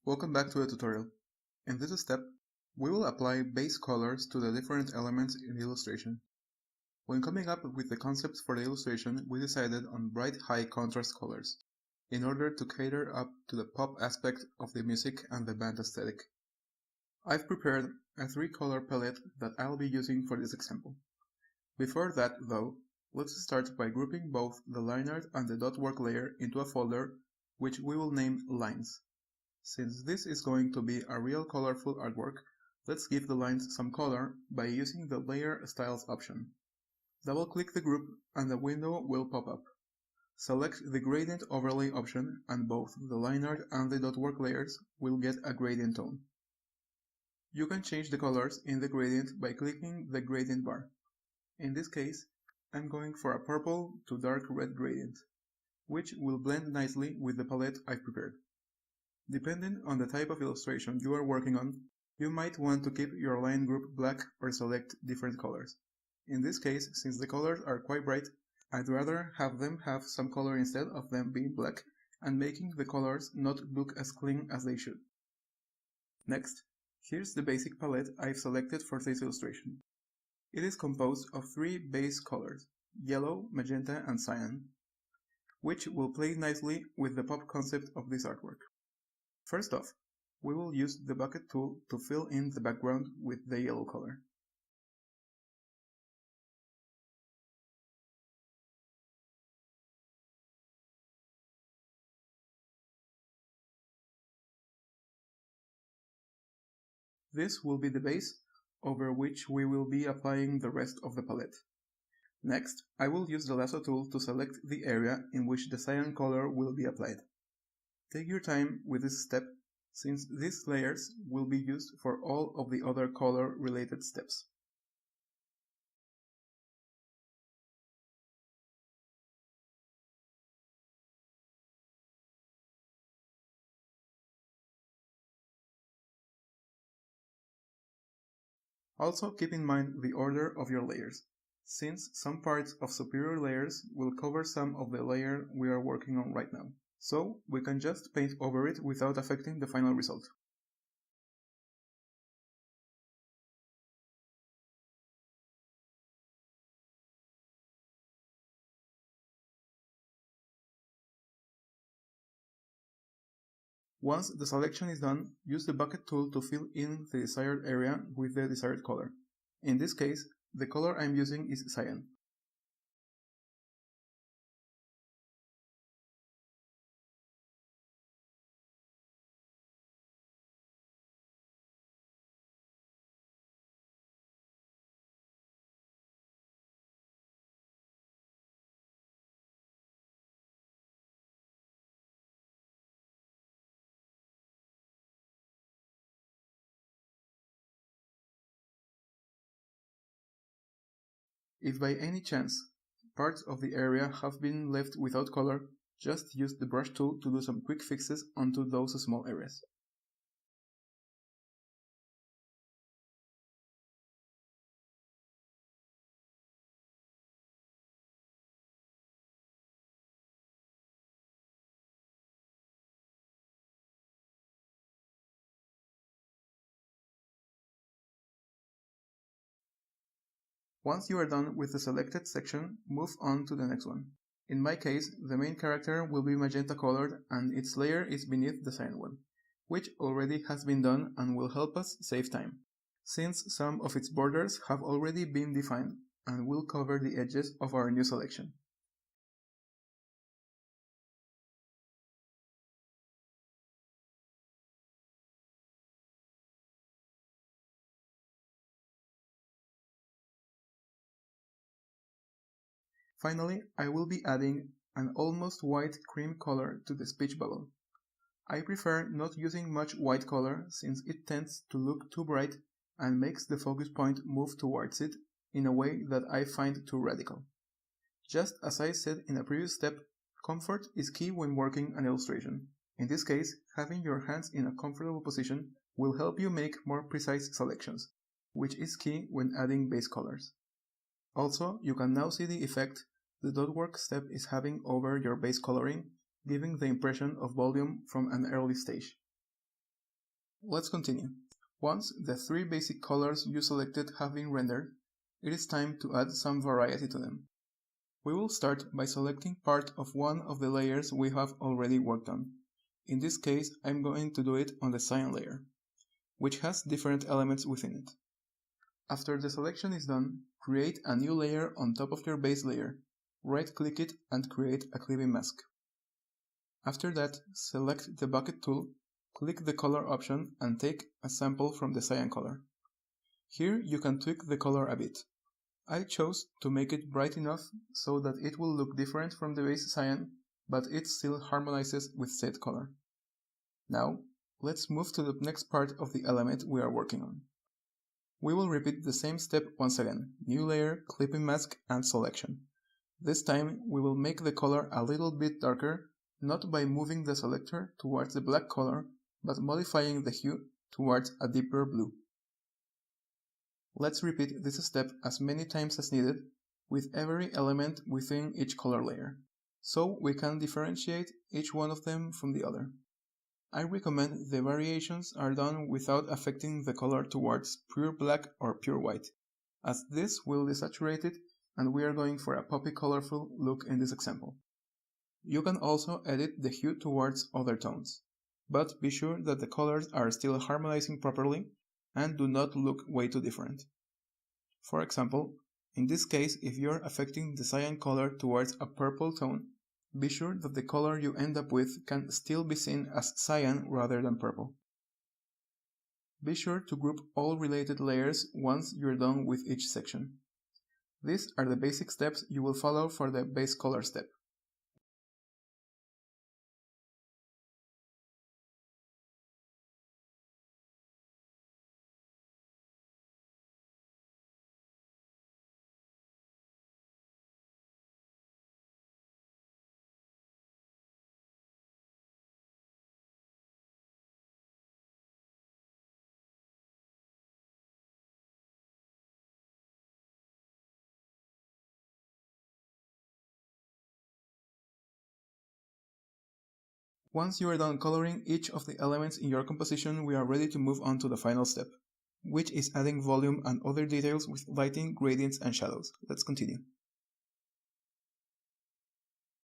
Welcome back to the tutorial. In this step, we will apply base colors to the different elements in the illustration. When coming up with the concepts for the illustration, we decided on bright high contrast colors, in order to cater up to the pop aspect of the music and the band aesthetic. I've prepared a 3-color palette that I'll be using for this example. Before that, though, let's start by grouping both the line art and the dot work layer into a folder, which we will name Lines. Since this is going to be a real colorful artwork, let's give the lines some color by using the Layer Styles option. Double-click the group and a window will pop up. Select the Gradient Overlay option and both the line art and the dot work layers will get a gradient tone. You can change the colors in the gradient by clicking the gradient bar. In this case, I'm going for a purple to dark red gradient, which will blend nicely with the palette I've prepared. Depending on the type of illustration you are working on, you might want to keep your line group black or select different colors. In this case, since the colors are quite bright, I'd rather have them have some color instead of them being black and making the colors not look as clean as they should. Next, here's the basic palette I've selected for this illustration. It is composed of 3 base colors, yellow, magenta, and cyan, which will play nicely with the pop concept of this artwork. First off, we will use the bucket tool to fill in the background with the yellow color. This will be the base over which we will be applying the rest of the palette. Next, I will use the lasso tool to select the area in which the cyan color will be applied. Take your time with this step, since these layers will be used for all of the other color-related steps. Also keep in mind the order of your layers, since some parts of superior layers will cover some of the layer we are working on right now, so we can just paint over it without affecting the final result. Once the selection is done, use the bucket tool to fill in the desired area with the desired color. In this case, the color I'm using is cyan. If by any chance parts of the area have been left without color, just use the brush tool to do some quick fixes onto those small areas. Once you are done with the selected section, move on to the next one. In my case, the main character will be magenta colored and its layer is beneath the cyan one, which already has been done and will help us save time, since some of its borders have already been defined and will cover the edges of our new selection. Finally, I will be adding an almost white cream color to the speech bubble. I prefer not using much white color since it tends to look too bright and makes the focus point move towards it in a way that I find too radical. Just as I said in a previous step, comfort is key when working an illustration. In this case, having your hands in a comfortable position will help you make more precise selections, which is key when adding base colors. Also, you can now see the effect the dot work step is having over your base coloring, giving the impression of volume from an early stage. Let's continue. Once the three basic colors you selected have been rendered, it is time to add some variety to them. We will start by selecting part of one of the layers we have already worked on. In this case, I'm going to do it on the cyan layer, which has different elements within it. After the selection is done, create a new layer on top of your base layer, right-click it and create a clipping mask. After that, select the bucket tool, click the color option and take a sample from the cyan color. Here you can tweak the color a bit. I chose to make it bright enough so that it will look different from the base cyan, but it still harmonizes with said color. Now, let's move to the next part of the element we are working on. We will repeat the same step once again, new layer, clipping mask, and selection. This time we will make the color a little bit darker, not by moving the selector towards the black color, but modifying the hue towards a deeper blue. Let's repeat this step as many times as needed with every element within each color layer, so we can differentiate each one of them from the other. I recommend the variations are done without affecting the color towards pure black or pure white, as this will desaturate it and we are going for a poppy colorful look in this example. You can also edit the hue towards other tones, but be sure that the colors are still harmonizing properly and do not look way too different. For example, in this case, if you're affecting the cyan color towards a purple tone, be sure that the color you end up with can still be seen as cyan rather than purple. Be sure to group all related layers once you're done with each section. These are the basic steps you will follow for the base color step. Once you are done coloring each of the elements in your composition, we are ready to move on to the final step, which is adding volume and other details with lighting, gradients, and shadows. Let's continue.